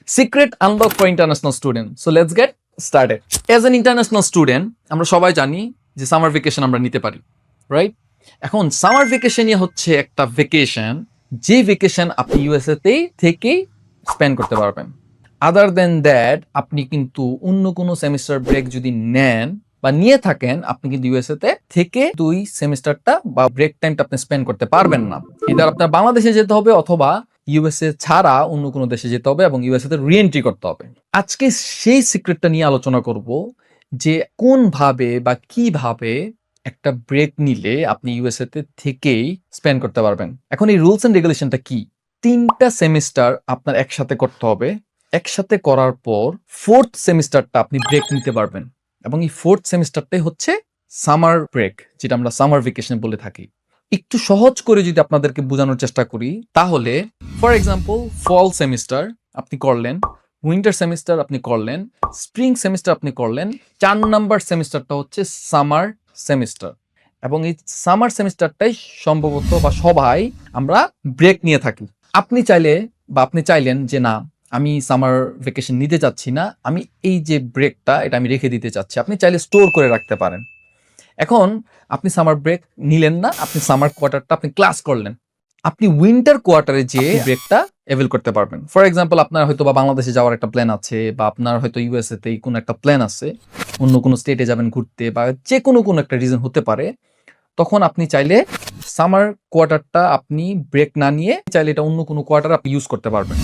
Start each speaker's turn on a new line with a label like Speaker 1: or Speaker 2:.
Speaker 1: Secret unlock for international student. So let's get started. As an international student, আমরা সবাই জানি যে summer vacation আমরা নিতে পারি, রাইট? এখন সামার ভ্যাকেশনই হচ্ছে একটা ভ্যাকেশন, যে ভ্যাকেশন আপনি ইউএসএ তে থেকে স্পেন্ড করতে পারবেন। আদার দেন দ্যাট আপনি কিন্তু অন্য কোনো সেমিস্টার ব্রেক যদি নেন বা নিয়ে থাকেন, আপনি কিন্তু ইউএসএ তে থেকে 2 সেমিস্টারটা বা ব্রেক টাইমটা আপনি স্পেন্ড করতে পারবেন না। ইদার আপনার বাংলাদেশে যেতে হবে অথবা ইউএসএ ছাড়া অন্য কোনো দেশে যেতে হবে এবং ইউএসএ তে রিএন্ট্রি করতে হবে। আজকে সেই সিক্রেটটা নিয়ে আলোচনা করব যে কোন ভাবে বা কিভাবে একটা ব্রেক নিলে আপনি ইউএসএ তে থেকেই স্পেন্ড করতে পারবেন। এখন এই রুলস এন্ড রেগুলেশনটা কি? 3টা সেমিস্টার আপনার একসাথে করতে হবে। একসাথে করার পর 4th সেমিস্টারটা আপনি ব্রেক নিতে পারবেন এবং এই 4th সেমিস্টারটাই হচ্ছে সামার ব্রেক, যেটা আমরা সামার ভ্যাকেশন বলে থাকি। একটু সহজ করে যদি আপনাদেরকে বোঝানোর চেষ্টা করি, তাহলে ফর এক্সাম্পল ফল সেমিস্টার আপনি করলেন, উইন্টার সেমিস্টার আপনি করলেন, স্প্রিং সেমিস্টার আপনি করলেন, 4 নাম্বার সেমিস্টারটা হচ্ছে সামার সেমিস্টার এবং এই সামার সেমিস্টারটাই সম্ভবত বা সবাই আমরা ব্রেক নিয়ে থাকি। আপনি চাইলে বা আপনি চাইলেন যে না, আমি সামার ভ্যাকেশন নিতে চাচ্ছি না, আমি এই যে ব্রেকটা এটা আমি রেখে দিতে চাচ্ছি, আপনি চাইলে স্টোর করে রাখতে পারেন। এখন আপনি সামার ব্রেক নিলেন না, আপনি সামার কোয়ার্টারটা আপনি ক্লাস করলেন, আপনি উইন্টার কোয়ার্টারে যে ব্রেকটা অ্যাভেল করতে পারবেন। ফর এক্সাম্পল আপনার হয়তো বা বাংলাদেশে যাওয়ার একটা প্ল্যান আছে, বা আপনার হয়তো ইউএসএ তে কোনো একটা প্ল্যান আছে, অন্য কোনো স্টেটে যাবেন ঘুরতে, বা যে কোনো একটা রিজন হতে পারে, তখন আপনি চাইলে সামার কোয়ার্টারটা আপনি ব্রেক না নিয়ে চাইলে এটা অন্য কোনো কোয়ার্টার আপনি ইউজ করতে পারবেন।